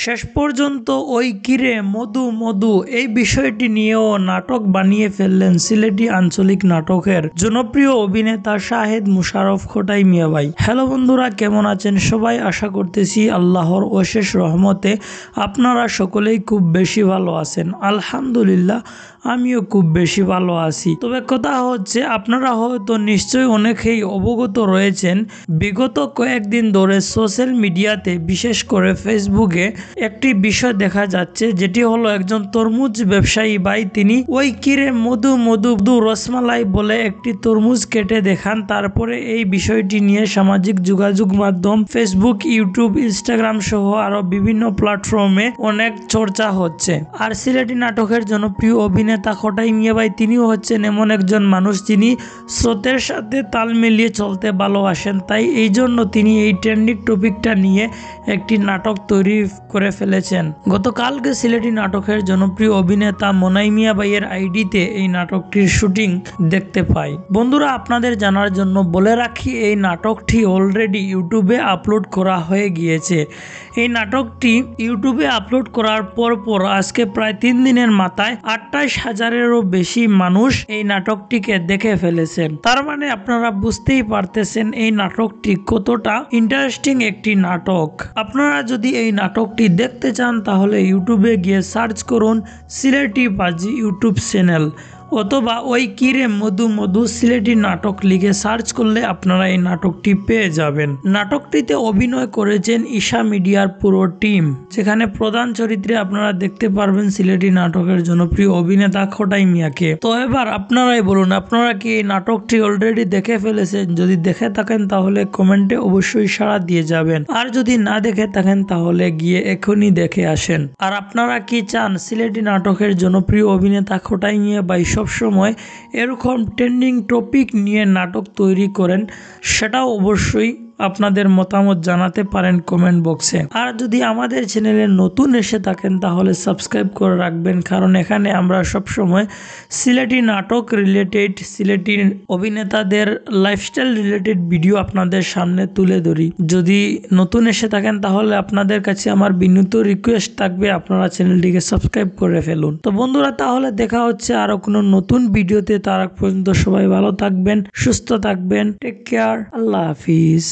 শেষ পর্যন্ত ওই কিরে মধু মধু এই বিষয়টি নিয়েও নাটক বানিয়ে ফেললেন সিলেটি আঞ্চলিক নাটকের জনপ্রিয় অভিনেতা শাহেদ মুশাররফ খোটাই মিয়া ভাই। হ্যালো বন্ধুরা, কেমন আছেন সবাই? আশা করতেছি আল্লাহর অশেষ রহমতে আপনারা সকলেই খুব বেশি ভালো আছেন। আলহামদুলিল্লাহ, আমিও খুব বেশি ভালো আছি। তবে কথা হচ্ছে, আপনারা হয়তো নিশ্চয়ই অনেকেই অবগত রয়েছেন, বিগত কয়েকদিন ধরে সোশ্যাল মিডিয়াতে বিশেষ করে ফেসবুকে একটি বিষয় দেখা যাচ্ছে, যেটি হলো একজন তরমুজ ব্যবসায়ী ভাই তিনি ওই কিরে মধু মধু রসমালাই বলে একটি তরমুজ কেটে দেখান। তারপরে এই বিষয়টি নিয়ে সামাজিক যোগাযোগ মাধ্যম ফেসবুক, ইউটিউব, ইনস্টাগ্রাম সহ আরো বিভিন্ন প্ল্যাটফর্মে অনেক চর্চা হচ্ছে। আর সিলেটি নাটকের জনপ্রিয় অভিনেতা খোটাই মিয়া ভাই তিনিও হচ্ছেন এমন একজন মানুষ যিনি স্রোতের সাথে তাল মিলিয়ে চলতে ভালোবাসেন। তাই এই জন্য তিনি এই ট্রেন্ডিং টপিকটা নিয়ে একটি নাটক তৈরি করে ফেলেছেন। গতকালকে সিলেটি নাটকের জনপ্রিয় অভিনেতা মনাই মিয়া ভাইয়ের আইডিতে এই নাটকটির শুটিং দেখতে পাই। বন্ধুরা, আপনাদের জানার জন্য বলে রাখি, এই নাটকটি অলরেডি ইউটিউবে আপলোড করা হয়ে গিয়েছে। এই নাটকটি ইউটিউবে আপলোড করার পর আজকে প্রায় 3 দিনের মাথায় 28,000-এরও বেশি মানুষ এই নাটকটিকে দেখে ফেলেছেন। তার মানে আপনারা বুঝতেই পারতেছেন এই নাটকটি কতটা ইন্টারেস্টিং একটি নাটক। আপনারা যদি এই নাটকটি দেখতে চান তাহলে ইউটিউবে গিয়ে সার্চ করুন সিলেটি বাজি ইউটিউব চ্যানেল, অথবা ওই কিরে মধু মধু সিলেটি নাটক লিখে সার্চ করলে আপনারা এই নাটকটি পেয়ে যাবেন। নাটকটিতে অভিনয় করেছেন ঈশা মিডিয়ার পুরো টিম, যেখানে প্রধান চরিত্রে আপনারা দেখতে পারবেন সিলেটি নাটকের জনপ্রিয় অভিনেতা খোটাই মিয়াকে। তো এবার আপনারাই বলুন, আপনারা কি এই নাটকটি অলরেডি দেখে ফেলেছেন? যদি দেখে থাকেন তাহলে কমেন্টে অবশ্যই সাড়া দিয়ে যাবেন, আর যদি না দেখে থাকেন তাহলে গিয়ে এখনই দেখে আসেন। আর আপনারা কি চান সিলেটি নাটকের জনপ্রিয় অভিনেতা খোটাই মিয়া ভাই সবসময় এরকম ট্রেন্ডিং টপিক নিয়ে নাটক তৈরি করেন? সেটাও অবশ্যই আপনাদের মতামত জানাতে পারেন কমেন্ট বক্সে। আর যদি আমাদের চ্যানেলে নতুন এসে থাকেন তাহলে সাবস্ক্রাইব করে রাখবেন, কারণ এখানে আমরা সবসময় সিলেটি নাটক রিলেটেড, সিলেটি অভিনেতাদের লাইফস্টাইল রিলেটেড ভিডিও আপনাদের সামনে তুলে ধরি। যদি নতুন এসে থাকেন তাহলে আপনাদের কাছে আমার বিনীত রিকোয়েস্ট থাকবে, আপনারা চ্যানেলটিকে সাবস্ক্রাইব করে ফেলুন। তো বন্ধুরা, তাহলে দেখা হচ্ছে আরো কোনো নতুন ভিডিওতে। তার আগ পর্যন্ত সবাই ভালো থাকবেন, সুস্থ থাকবেন। টেক কেয়ার, আল্লাহ হাফিজ।